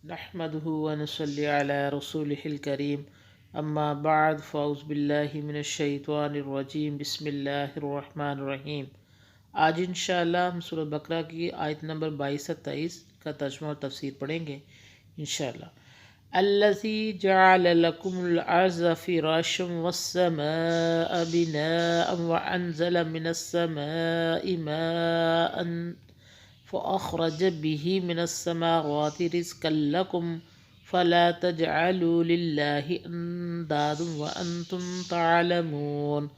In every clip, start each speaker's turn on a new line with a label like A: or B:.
A: نحمده ونصلي على رسوله الكريم اما بعد فاعوذ باللہ من الشیطان الرجیم بسم اللہ الرحمن الرحیم۔ آج انشاءاللہ ہم سورہ بقرہ کی آیت نمبر 22 سے 23 کا ترجمہ اور تفسیر پڑھیں گے انشاءاللہ۔ الذی جعل لکم الارض فراشا والسماء بناء وانزل من السماء ماء فأخرج به من الثمرات رزقا لكم فلا تجعلوا لله اندادا وانتم تعلمون۔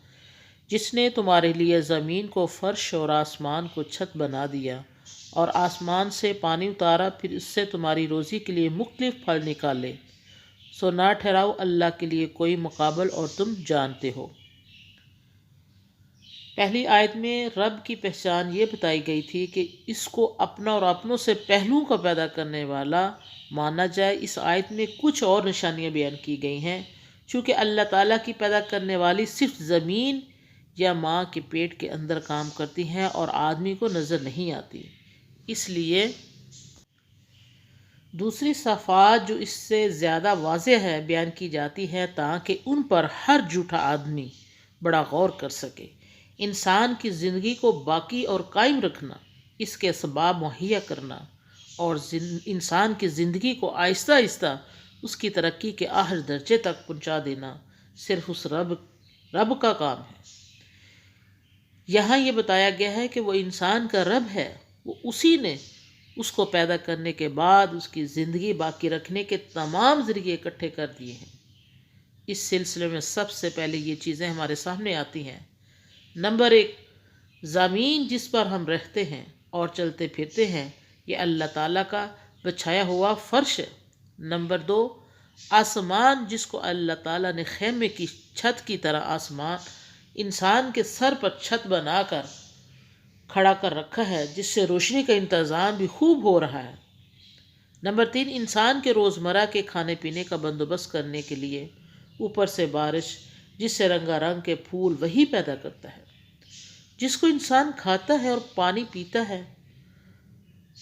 A: جس نے تمہارے لیے زمین کو فرش اور آسمان کو چھت بنا دیا اور آسمان سے پانی اتارا، پھر اس سے تمہاری روزی کے لیے مختلف پھل نکالے، سو نہ ٹھہراؤ اللہ کے لیے کوئی مقابل اور تم جانتے ہو۔ پہلی آیت میں رب کی پہچان یہ بتائی گئی تھی کہ اس کو اپنا اور اپنوں سے پہلوؤں کا پیدا کرنے والا مانا جائے۔ اس آیت میں کچھ اور نشانیاں بیان کی گئی ہیں، چونکہ اللہ تعالیٰ کی پیدا کرنے والی صرف زمین یا ماں کے پیٹ کے اندر کام کرتی ہیں اور آدمی کو نظر نہیں آتی، اس لیے دوسری صفات جو اس سے زیادہ واضح ہے بیان کی جاتی ہے تاکہ ان پر ہر جھوٹا آدمی بڑا غور کر سکے۔ انسان کی زندگی کو باقی اور قائم رکھنا، اس کے اسباب مہیا کرنا اور انسان کی زندگی کو آہستہ آہستہ اس کی ترقی کے آخر درجے تک پہنچا دینا صرف اس رب کا کام ہے۔ یہاں یہ بتایا گیا ہے کہ وہ انسان کا رب ہے، وہ اسی نے اس کو پیدا کرنے کے بعد اس کی زندگی باقی رکھنے کے تمام ذریعے اکٹھے کر دیے ہیں۔ اس سلسلے میں سب سے پہلے یہ چیزیں ہمارے سامنے آتی ہیں۔ نمبر 1، زمین جس پر ہم رہتے ہیں اور چلتے پھرتے ہیں یہ اللہ تعالیٰ کا بچھایا ہوا فرش ہے۔ نمبر 2، آسمان جس کو اللہ تعالیٰ نے خیمے کی چھت کی طرح آسمان انسان کے سر پر چھت بنا کر کھڑا کر رکھا ہے، جس سے روشنی کا انتظام بھی خوب ہو رہا ہے۔ نمبر 3، انسان کے روزمرہ کے کھانے پینے کا بندوبست کرنے کے لیے اوپر سے بارش جس سے رنگا رنگ کے پھول وہی پیدا کرتا ہے جس کو انسان کھاتا ہے اور پانی پیتا ہے۔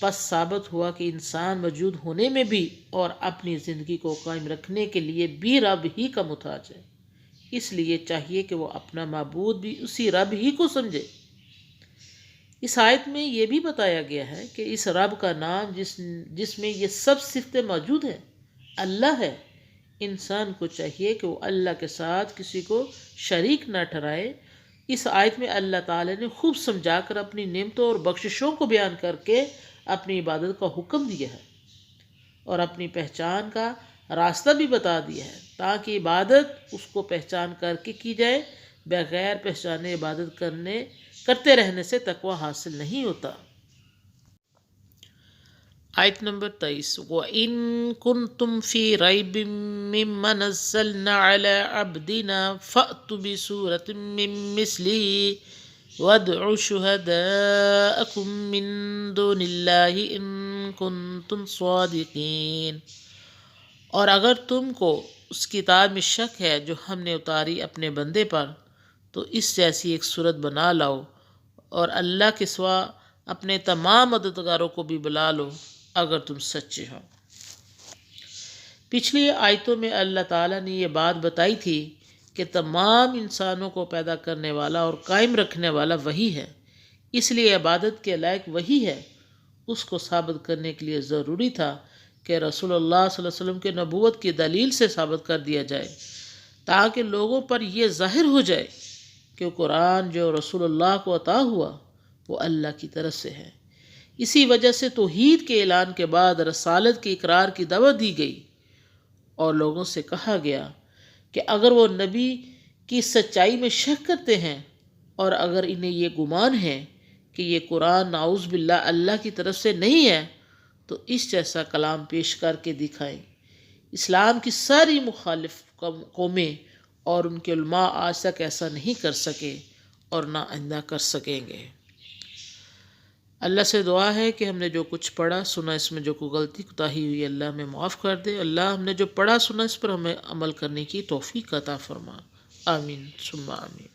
A: پس ثابت ہوا کہ انسان موجود ہونے میں بھی اور اپنی زندگی کو قائم رکھنے کے لیے بھی رب ہی کا محتاج ہے، اس لیے چاہیے کہ وہ اپنا معبود بھی اسی رب ہی کو سمجھے۔ اس آیت میں یہ بھی بتایا گیا ہے کہ اس رب کا نام جس میں یہ سب صفتیں موجود ہیں اللہ ہے۔ انسان کو چاہیے کہ وہ اللہ کے ساتھ کسی کو شریک نہ ٹھہرائے۔ اس آیت میں اللہ تعالی نے خوب سمجھا کر اپنی نعمتوں اور بخششوں کو بیان کر کے اپنی عبادت کا حکم دیا ہے اور اپنی پہچان کا راستہ بھی بتا دیا ہے تاکہ عبادت اس کو پہچان کر کے کی جائے۔ بغیر پہچانے عبادت کرتے رہنے سے تقوی حاصل نہیں ہوتا۔ آیت نمبر 23، وَإِن كُنتُمْ فِي رَيْبٍ مِّمَّا نَزَّلْنَا عَلَىٰ عَبْدِنَا فَأْتُوا بِسُورَةٍ مِّن مِّثْلِهِ وَادْعُوا شُهَدَاءَكُم مِّن دُونِ اللَّهِ إِن كُنتُمْ صَادِقِينَ۔ اور اگر تم کو اس کتاب میں شک ہے جو ہم نے اتاری اپنے بندے پر، تو اس جیسی ایک صورت بنا لاؤ اور اللہ کے سوا اپنے تمام مددگاروں کو بھی بلا لو اگر تم سچے ہو۔ پچھلی آیتوں میں اللہ تعالیٰ نے یہ بات بتائی تھی کہ تمام انسانوں کو پیدا کرنے والا اور قائم رکھنے والا وہی ہے، اس لیے عبادت کے لائق وہی ہے۔ اس کو ثابت کرنے کے لیے ضروری تھا کہ رسول اللہ صلی اللہ علیہ وسلم کے نبوت کی دلیل سے ثابت کر دیا جائے تاکہ لوگوں پر یہ ظاہر ہو جائے کہ قرآن جو رسول اللہ کو عطا ہوا وہ اللہ کی طرف سے ہے۔ اسی وجہ سے توحید کے اعلان کے بعد رسالت کے اقرار کی دعوت دی گئی اور لوگوں سے کہا گیا کہ اگر وہ نبی کی سچائی میں شک کرتے ہیں اور اگر انہیں یہ گمان ہے کہ یہ قرآن نعوذ باللہ اللہ کی طرف سے نہیں ہے تو اس جیسا کلام پیش کر کے دکھائیں۔ اسلام کی ساری مخالف قومیں اور ان کے علماء آج تک ایسا نہیں کر سکے اور نہ آئندہ کر سکیں گے۔ اللہ سے دعا ہے کہ ہم نے جو کچھ پڑھا سنا اس میں جو کوئی غلطی کوتاہی ہوئی اللہ ہمیں معاف کر دے۔ اللہ ہم نے جو پڑھا سنا اس پر ہمیں عمل کرنے کی توفیق عطا فرما۔ آمین ثم آمین۔